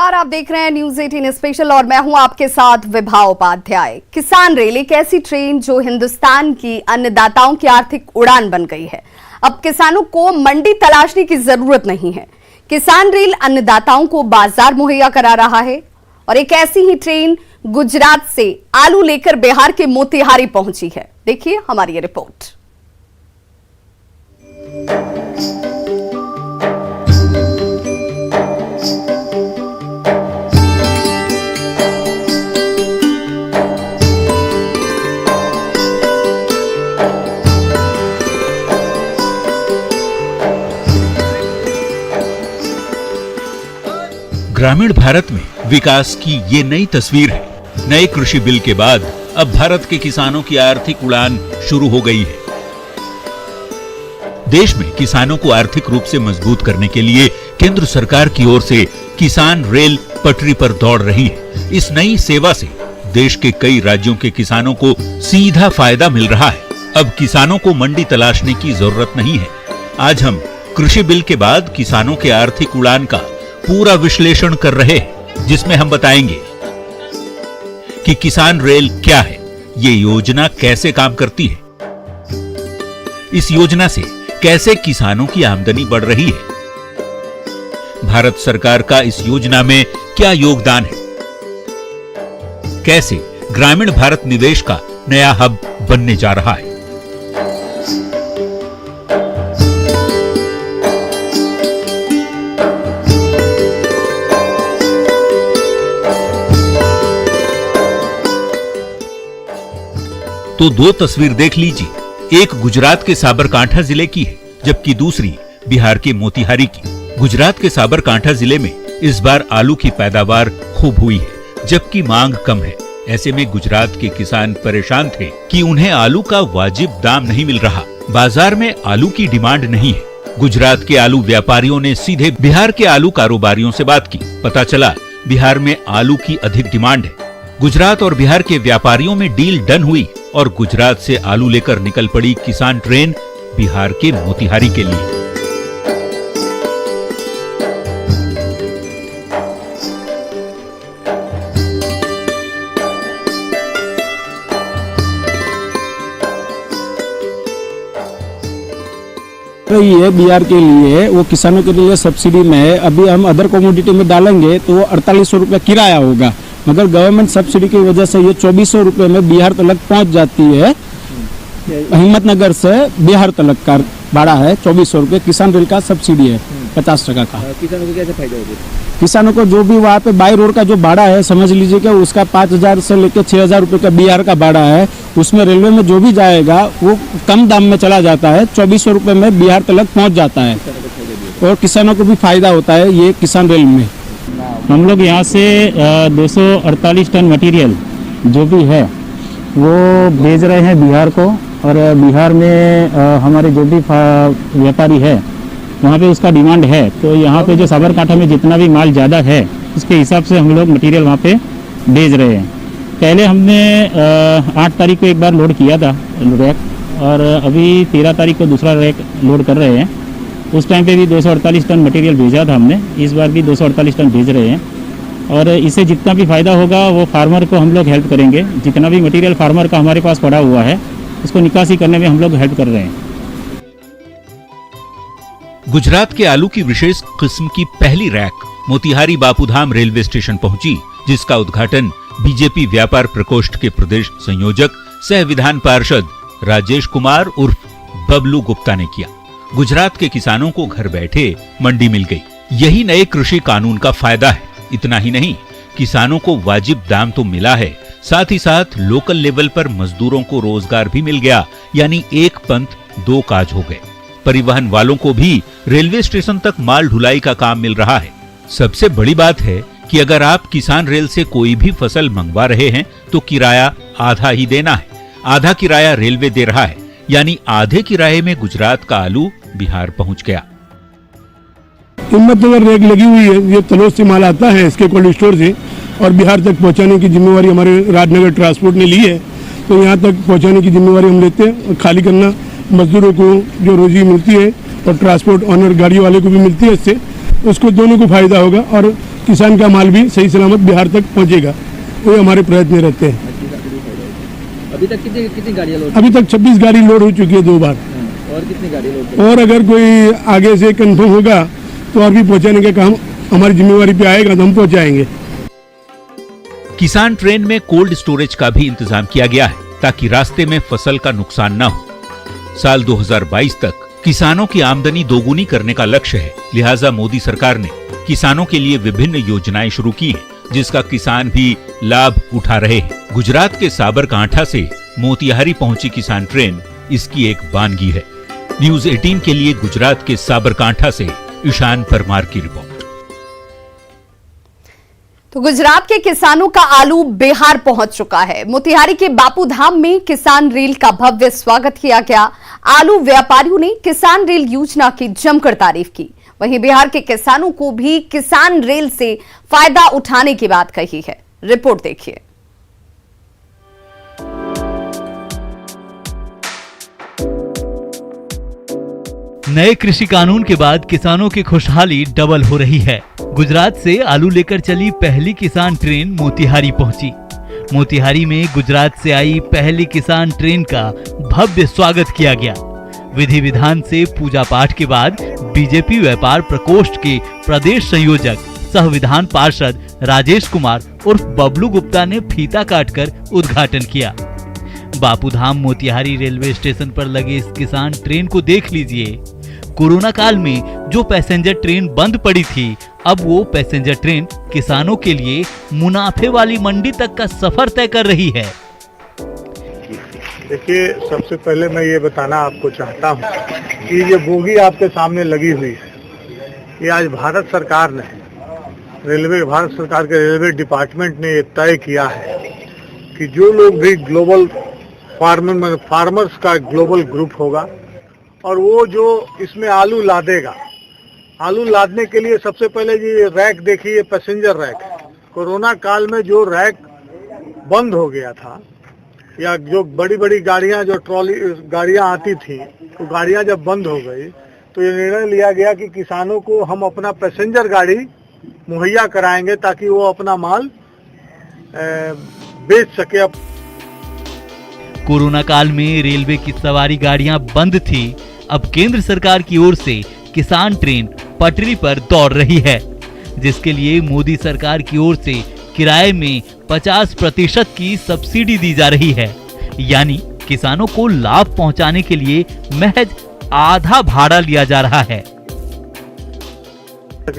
नमस्कार, आप देख रहे हैं न्यूज 18 स्पेशल और मैं हूं आपके साथ विभा उपाध्याय। किसान रेल एक ऐसी ट्रेन जो हिंदुस्तान की अन्नदाताओं की आर्थिक उड़ान बन गई है। अब किसानों को मंडी तलाशने की जरूरत नहीं है। किसान रेल अन्नदाताओं को बाजार मुहैया करा रहा है और एक ऐसी ही ट्रेन गुजरात से आलू लेकर बिहार के मोतिहारी पहुंची है। देखिए हमारी ये रिपोर्ट। ग्रामीण भारत में विकास की ये नई तस्वीर है। नए कृषि बिल के बाद अब भारत के किसानों की आर्थिक उड़ान शुरू हो गई है। देश में किसानों को आर्थिक रूप से मजबूत करने के लिए केंद्र सरकार की ओर से किसान रेल पटरी पर दौड़ रही है। इस नई सेवा से देश के कई राज्यों के किसानों को सीधा फायदा मिल रहा है। अब किसानों को मंडी तलाशने की जरूरत नहीं है। आज हम कृषि बिल के बाद किसानों के आर्थिक उड़ान का पूरा विश्लेषण कर रहे हैं, जिसमें हम बताएंगे कि किसान रेल क्या है, ये योजना कैसे काम करती है, इस योजना से कैसे किसानों की आमदनी बढ़ रही है, भारत सरकार का इस योजना में क्या योगदान है, कैसे ग्रामीण भारत निवेश का नया हब बनने जा रहा है। तो दो तस्वीर देख लीजिए। एक गुजरात के साबरकांठा जिले की है, जबकि दूसरी बिहार के मोतिहारी की। गुजरात के साबरकांठा जिले में इस बार आलू की पैदावार खूब हुई है, जबकि मांग कम है। ऐसे में गुजरात के किसान परेशान थे कि उन्हें आलू का वाजिब दाम नहीं मिल रहा। बाजार में आलू की डिमांड नहीं है। गुजरात के आलू व्यापारियों ने सीधे बिहार के आलू कारोबारियों से बात की। पता चला बिहार में आलू की अधिक डिमांड है। गुजरात और बिहार के व्यापारियों में डील डन हुई और गुजरात से आलू लेकर निकल पड़ी किसान ट्रेन बिहार के मोतिहारी के लिए। तो ये बिहार के लिए वो किसानों के लिए सब्सिडी में है। अभी हम अदर कमोडिटी में डालेंगे तो वो 4800 रुपये किराया होगा, मगर गवर्नमेंट सब्सिडी की वजह से ये 2400 रुपये में बिहार तक पहुंच जाती है। हिम्मतनगर से बिहार तक का भाड़ा है 2400 रुपये। किसान रेल का सब्सिडी है 50% का। किसानों को कैसे फायदा होगा? किसानों को जो भी वहाँ पे बाई रोड का जो भाड़ा है, समझ लीजिए कि उसका 5000 से लेकर 6000 रुपये का बिहार का भाड़ा है। उसमें रेलवे में जो भी जाएगा वो कम दाम में चला जाता है। 2400 रुपये में बिहार तक पहुँच जाता है और किसानों को भी फायदा होता है ये किसान रेल में। हम लोग यहाँ से 248 टन मटेरियल जो भी है वो भेज रहे हैं बिहार को, और बिहार में हमारे जो भी व्यापारी है वहाँ पे उसका डिमांड है। तो यहाँ पे जो साबरकांठा में जितना भी माल ज़्यादा है उसके हिसाब से हम लोग मटेरियल वहाँ पे भेज रहे हैं। पहले हमने 8 तारीख को एक बार लोड किया था रैक, और अभी 13 तारीख को दूसरा रैक लोड कर रहे हैं। उस टाइम पे भी 248 टन मटेरियल भेजा था हमने, इस बार भी 248 टन भेज रहे हैं। और इससे जितना भी फायदा होगा वो फार्मर को हम लोग हेल्प करेंगे। जितना भी मटेरियल फार्मर का हमारे पास पड़ा हुआ है उसको निकासी करने में हम लोग हेल्प कर रहे हैं। गुजरात के आलू की विशेष किस्म की पहली rack Motihari Bapudham railway station पहुंची, जिसका उद्घाटन बीजेपी व्यापार प्रकोष्ठ के प्रदेश संयोजक सह विधान पार्षद राजेश कुमार उर्फ बबलू गुप्ता ने किया। गुजरात के किसानों को घर बैठे मंडी मिल गई। यही नए कृषि कानून का फायदा है। इतना ही नहीं, किसानों को वाजिब दाम तो मिला है, साथ ही साथ लोकल लेवल पर मजदूरों को रोजगार भी मिल गया। यानी एक पंथ दो काज हो गए। परिवहन वालों को भी रेलवे स्टेशन तक माल ढुलाई का काम मिल रहा है। सबसे बड़ी बात है कि अगर आप किसान रेल से कोई भी फसल मंगवा रहे हैं तो किराया आधा ही देना है। आधा किराया रेलवे दे रहा है, यानी आधे किराए में गुजरात का आलू बिहार पहुंच गया। हिम्मतनगर रेक लगी हुई है। ये तलोद से माल आता है इसके कोल्ड स्टोर से, और बिहार तक पहुंचाने की जिम्मेवारी हमारे राजनगर ट्रांसपोर्ट ने ली है। तो यहाँ तक पहुंचाने की जिम्मेवारी हम लेते हैं, और खाली करना मजदूरों को जो रोजी मिलती है और ट्रांसपोर्ट ऑनर गाड़ी वाले को भी मिलती है, इससे उसको दोनों को फायदा होगा और किसान का माल भी सही सलामत बिहार तक पहुंचेगा, वही हमारे प्रयत्न रहते हैं। अभी तक कितनी गाड़ियाँ लोड? अभी तक 26 गाड़ी लोड हो चुकी है 2 बार, और कितनी गाड़ी लोड? और अगर कोई आगे से कंफर्म होगा तो और भी पहुंचाने का काम हमारी जिम्मेवारी पे आएगा तो हम पहुंचाएंगे। किसान ट्रेन में कोल्ड स्टोरेज का भी इंतजाम किया गया है ताकि रास्ते में फसल का नुकसान न हो। साल 2022 तक किसानों की आमदनी दोगुनी करने का लक्ष्य है, लिहाजा मोदी सरकार ने किसानों के लिए विभिन्न योजनाएं शुरू की हैं, जिसका किसान भी लाभ उठा रहे हैं। गुजरात के साबरकांठा से मोतिहारी पहुंची किसान ट्रेन इसकी एक वानगी है। न्यूज 18 के लिए गुजरात के साबरकांठा से ईशान परमार की रिपोर्ट। तो गुजरात के किसानों का आलू बिहार पहुंच चुका है। मोतिहारी के बापू धाम में किसान रेल का भव्य स्वागत किया गया। आलू व्यापारियों ने किसान रेल योजना की जमकर तारीफ की। वहीं बिहार के किसानों को भी किसान रेल से फायदा उठाने की बात कही है। रिपोर्ट देखिए। नए कृषि कानून के बाद किसानों की खुशहाली डबल हो रही है। गुजरात से आलू लेकर चली पहली किसान ट्रेन मोतिहारी पहुंची। मोतिहारी में गुजरात से आई पहली किसान ट्रेन का भव्य स्वागत किया गया। विधि विधान से पूजा पाठ के बाद बीजेपी व्यापार प्रकोष्ठ के प्रदेश संयोजक सह विधान पार्षद राजेश कुमार उर्फ बबलू गुप्ता ने फीता काटकर उद्घाटन किया। बापूधाम मोतिहारी रेलवे स्टेशन पर लगे इस किसान ट्रेन को देख लीजिए। कोरोना काल में जो पैसेंजर ट्रेन बंद पड़ी थी, अब वो पैसेंजर ट्रेन किसानों के लिए मुनाफे वाली मंडी तक का सफर तय कर रही है। देखिए, सबसे पहले मैं ये बताना आपको चाहता हूँ कि ये बोगी आपके सामने लगी हुई है, ये आज भारत सरकार ने भारत सरकार के रेलवे डिपार्टमेंट ने ये तय किया है कि जो लोग भी ग्लोबल फार्मर्स का ग्लोबल ग्रुप होगा और वो जो इसमें आलू लादेगा, आलू लादने के लिए सबसे पहले ये रैक देखिए, ये पैसेंजर रैक है। कोरोना काल में जो रैक बंद हो गया था, या जो बड़ी बड़ी गाड़ियां, जो ट्रॉली गाड़ियां आती थी, तो गाड़ियां जब बंद हो गई तो ये निर्णय लिया गया कि किसानों को हम अपना पैसेंजर गाड़ी मुहैया कराएंगे ताकि वो अपना माल बेच सके। कोरोना काल में रेलवे की सवारी गाड़ियां बंद थी। अब केंद्र सरकार की ओर से किसान ट्रेन पटरी पर दौड़ रही है, जिसके लिए मोदी सरकार की ओर से किराए में 50% की सब्सिडी दी जा रही है। यानी किसानों को लाभ पहुंचाने के लिए महज आधा भाड़ा लिया जा रहा है।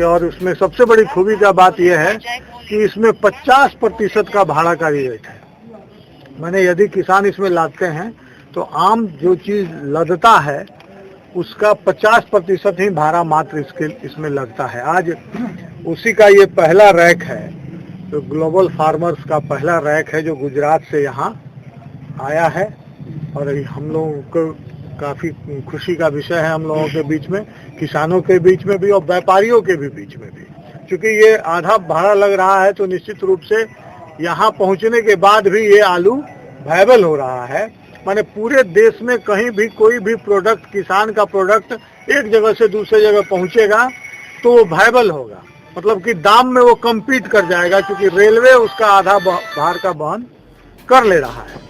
और उसमें सबसे बड़ी खूबी का बात यह है कि इसमें 50% का भाड़ा का रेट है। माने यदि किसान इसमें लादते हैं तो आम जो चीज लदता है उसका 50% ही भाड़ा मात्र इसमें लगता है। आज उसी का ये पहला रैक है, जो ग्लोबल फार्मर्स का पहला रैक है, जो गुजरात से यहाँ आया है। और हम लोगों को काफी खुशी का विषय है, हम लोगों के बीच में, किसानों के बीच में भी और व्यापारियों के भी बीच में भी। क्योंकि ये आधा भाड़ा लग रहा है तो निश्चित रूप से यहाँ पहुँचने के बाद भी ये आलू वायबल हो रहा है। माने पूरे देश में कहीं भी कोई भी प्रोडक्ट, किसान का प्रोडक्ट एक जगह से दूसरे जगह पहुँचेगा तो वो वायबल होगा, मतलब कि दाम में वो कम्पीट कर जाएगा, क्योंकि रेलवे उसका आधा भार का वहन कर ले रहा है।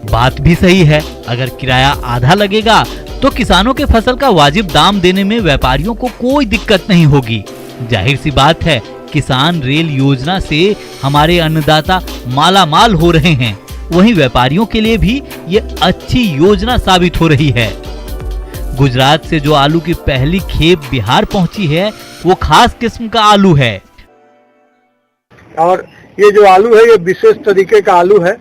बात भी सही है, अगर किराया आधा लगेगा तो किसानों के फसल का वाजिब दाम देने में व्यापारियों को कोई दिक्कत नहीं होगी। जाहिर सी बात है, किसान रेल योजना से हमारे अन्नदाता माला माल हो रहे हैं, वहीं व्यापारियों के लिए भी ये अच्छी योजना साबित हो रही है। गुजरात से जो आलू की पहली खेप बिहार पहुंची है, वो खास किस्म का आलू है। और ये जो आलू है, ये विशेष तरीके का आलू है।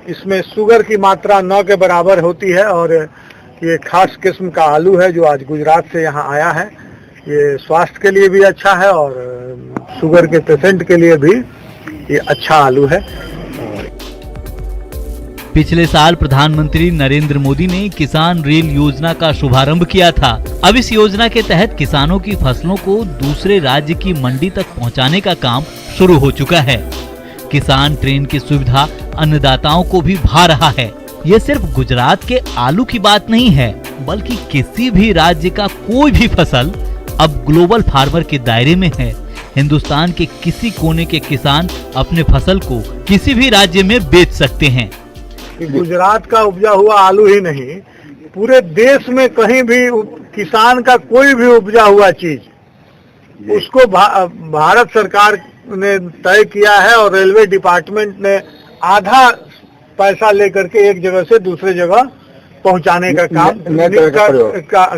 इसमें शुगर की मात्रा 9 के बराबर होती है और ये खास किस्म का आलू है जो आज गुजरात से यहाँ आया है। ये स्वास्थ्य के लिए भी अच्छा है और शुगर के पेशेंट के लिए भी ये अच्छा आलू है। पिछले साल प्रधानमंत्री नरेंद्र मोदी ने किसान रेल योजना का शुभारंभ किया था। अब इस योजना के तहत किसानों की फसलों को दूसरे राज्य की मंडी तक पहुंचाने का काम शुरू हो चुका है। किसान ट्रेन की सुविधा अन्नदाताओं को भी भा रहा है। ये सिर्फ गुजरात के आलू की बात नहीं है, बल्कि किसी भी राज्य का कोई भी फसल अब ग्लोबल फार्मर के दायरे में है। हिंदुस्तान के किसी कोने के किसान अपने फसल को किसी भी राज्य में बेच सकते हैं। कि गुजरात का उपजा हुआ आलू ही नहीं, पूरे देश में कहीं भी किसान का कोई भी उपजा हुआ चीज उसको भारत सरकार ने तय किया है और रेलवे डिपार्टमेंट ने आधा पैसा लेकर के एक जगह से दूसरे जगह पहुंचाने का काम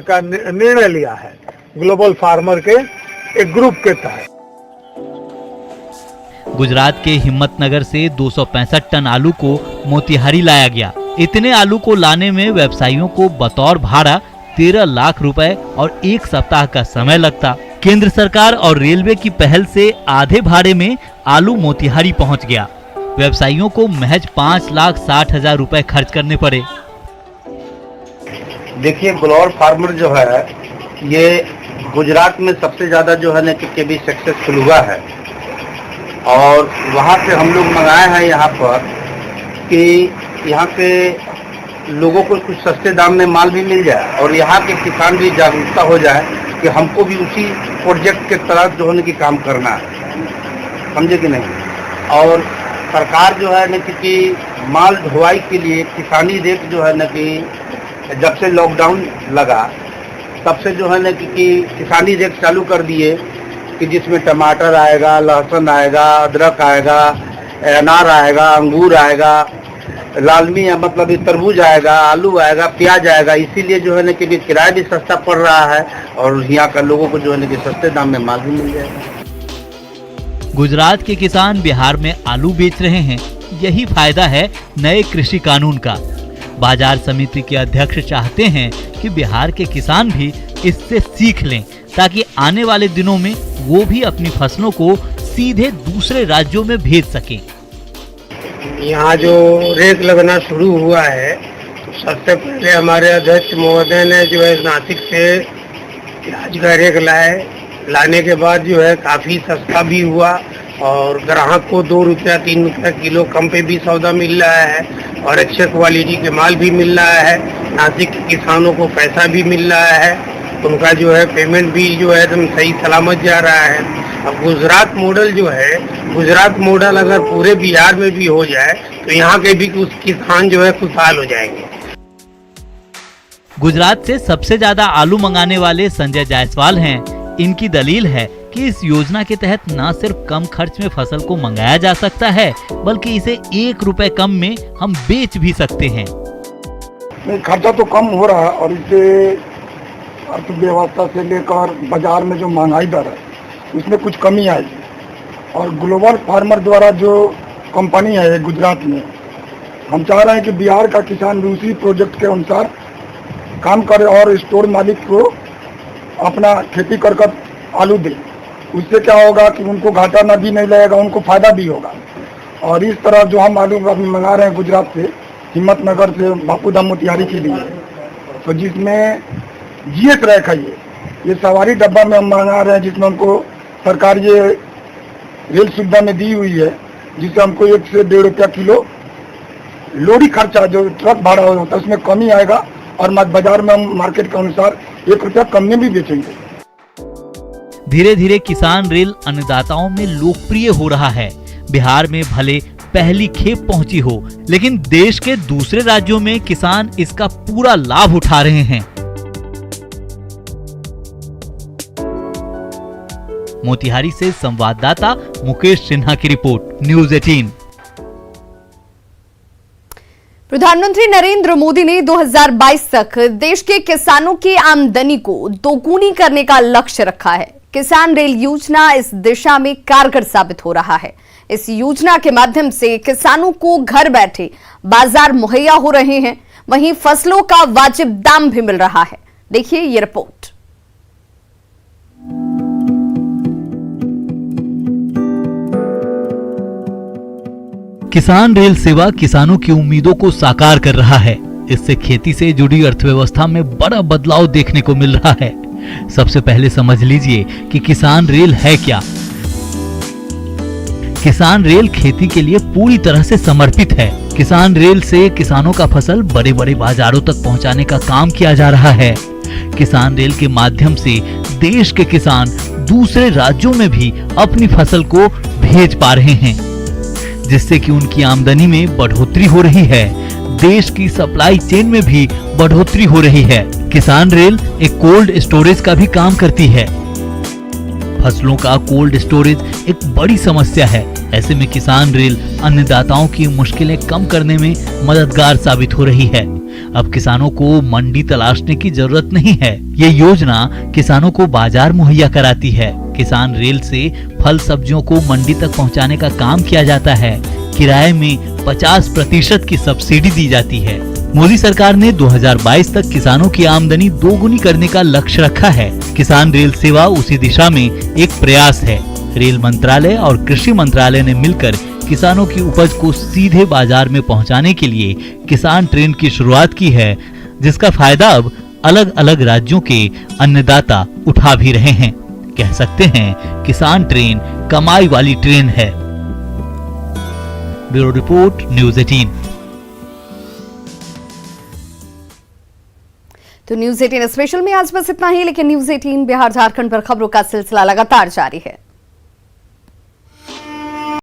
का निर्णय लिया है ग्लोबल फार्मर के एक ग्रुप के तहत। गुजरात के हिम्मतनगर से 265 टन आलू को मोतिहारी लाया गया। इतने आलू को लाने में व्यवसायियों को बतौर भाड़ा 13 लाख रुपए और 1 सप्ताह का समय लगता। केंद्र सरकार और रेलवे की पहल से आधे भाड़े में आलू मोतिहारी पहुंच गया। व्यवसायियों को महज 5,60,000 रुपए खर्च करने पड़े। देखिए, ग्लोबल फार्मर जो है ये गुजरात में सबसे ज्यादा जो है ना कि भी सक्सेसफुल हुआ है और वहाँ से हम लोग मंगाए हैं यहाँ पर कि यहाँ के लोगों को कुछ सस्ते दाम में माल भी मिल जाए और यहाँ के किसान भी जागरूकता हो जाए कि हमको भी उसी प्रोजेक्ट के तहत जो है कि काम करना है, समझे कि नहीं। और सरकार जो है न कि माल ढुलाई के लिए किसानी रेट जो है न कि जब से लॉकडाउन लगा तब से जो है न कि किसानी रेट चालू कर दिए कि जिसमें टमाटर आएगा, लहसुन आएगा, अदरक आएगा, अनार आएगा, अंगूर आएगा, लालमी मतलब तरबूज आएगा, आलू आएगा, प्याज आएगा। इसीलिए जो है ना कि किराया भी सस्ता पड़ रहा है और यहाँ का लोगों को जो है ना कि सस्ते दाम में माल भी मिल जाएगा। गुजरात के किसान बिहार में आलू बेच रहे हैं, यही फायदा है नए कृषि कानून का। बाजार समिति के अध्यक्ष चाहते हैं कि बिहार के किसान भी इससे सीख लें ताकि आने वाले दिनों में वो भी अपनी फसलों को सीधे दूसरे राज्यों में भेज सकें। यहाँ जो रेक लगना शुरू हुआ है, सबसे पहले हमारे अध्यक्ष महोदय ने जो है नासिक से प्याज का रेक लाने के बाद जो है काफी सस्ता भी हुआ और ग्राहक को 2 रुपया 3 रुपया किलो कम पे भी सौदा मिल रहा है और अच्छे क्वालिटी के माल भी मिल रहा है। नासिक के किसानों को पैसा भी मिल रहा है, उनका जो है पेमेंट भी जो है एकदम सही सलामत जा रहा है। अब गुजरात मॉडल जो है, गुजरात मॉडल अगर पूरे बिहार में भी हो जाए तो यहाँ के भी कुछ किसान जो है खुशहाल हो जाएंगे। गुजरात से सबसे ज्यादा आलू मंगाने वाले संजय जायसवाल हैं। इनकी दलील है कि इस योजना के तहत न सिर्फ कम खर्च में फसल को मंगाया जा सकता है बल्कि इसे 1 रुपए कम में हम बेच भी सकते हैं। खर्चा तो कम हो रहा है और इससे अर्थव्यवस्था से लेकर बाजार में जो महंगाई दर है उसमें कुछ कमी आएगी। और ग्लोबल फार्मर द्वारा जो कंपनी है गुजरात में, हम चाह रहे हैं कि बिहार का किसान भी उसी प्रोजेक्ट के अनुसार काम करे और स्टोर मालिक को अपना खेती कर आलू दे। उससे क्या होगा कि उनको घाटा न भी नहीं लगेगा, उनको फायदा भी होगा। और इस तरह जो हम आलू अभी मंगा रहे हैं गुजरात से, हिम्मतनगर से बापूधाम मोतिहारी के लिए, तो जिसमें GS रैक है, ये सवारी डब्बा में हम मंगा रहे हैं जिसमें हमको सरकार ये रेल सुविधा में दी हुई है, जिससे हमको 1 से 1.5 रुपया किलो लोडी खर्चा जो ट्रक भाड़ा होता है उसमें कमी आएगा और बाजार में हम मार्केट के अनुसार 1 रुपया कम में भी बेचेंगे। धीरे धीरे किसान रेल अन्नदाताओं में लोकप्रिय हो रहा है। बिहार में भले पहली खेप पहुंची हो, लेकिन देश के दूसरे राज्यों में किसान इसका पूरा लाभ उठा रहे हैं। मोतिहारी से संवाददाता मुकेश सिन्हा की रिपोर्ट, न्यूज़ 18। प्रधानमंत्री नरेंद्र मोदी ने 2022 तक देश के किसानों की आमदनी को दोगुनी करने का लक्ष्य रखा है। किसान रेल योजना इस दिशा में कारगर साबित हो रहा है। इस योजना के माध्यम से किसानों को घर बैठे बाजार मुहैया हो रहे हैं, वहीं फसलों का वाजिब दाम भी मिल रहा है। देखिए ये रिपोर्ट। किसान रेल सेवा किसानों की उम्मीदों को साकार कर रहा है। इससे खेती से जुड़ी अर्थव्यवस्था में बड़ा बदलाव देखने को मिल रहा है। सबसे पहले समझ लीजिए कि किसान रेल है क्या। किसान रेल खेती के लिए पूरी तरह से समर्पित है। किसान रेल से किसानों का फसल बड़े बड़े बाजारों तक पहुंचाने का काम किया जा रहा है। किसान रेल के माध्यम से देश के किसान दूसरे राज्यों में भी अपनी फसल को भेज पा रहे हैं, जिससे कि उनकी आमदनी में बढ़ोतरी हो रही है। देश की सप्लाई चेन में भी बढ़ोतरी हो रही है। किसान रेल एक कोल्ड स्टोरेज का भी काम करती है। फसलों का कोल्ड स्टोरेज एक बड़ी समस्या है। ऐसे में किसान रेल अन्नदाताओं की मुश्किलें कम करने में मददगार साबित हो रही है। अब किसानों को मंडी तलाशने की जरूरत नहीं है। ये योजना किसानों को बाजार मुहैया कराती है। किसान रेल से फल सब्जियों को मंडी तक पहुंचाने का काम किया जाता है। किराए में 50% की सब्सिडी दी जाती है। मोदी सरकार ने 2022 तक किसानों की आमदनी दोगुनी करने का लक्ष्य रखा है। किसान रेल सेवा उसी दिशा में एक प्रयास है। रेल मंत्रालय और कृषि मंत्रालय ने मिलकर किसानों की उपज को सीधे बाजार में पहुंचाने के लिए किसान ट्रेन की शुरुआत की है, जिसका फायदा अब अलग अलग राज्यों के अन्नदाता उठा भी रहे हैं। कह सकते हैं किसान ट्रेन कमाई वाली ट्रेन है। Bureau report, news 18। तो न्यूज़ 18 स्पेशल में आज बस इतना ही, लेकिन न्यूज़ 18 बिहार झारखंड पर खबरों का सिलसिला लगातार जारी है।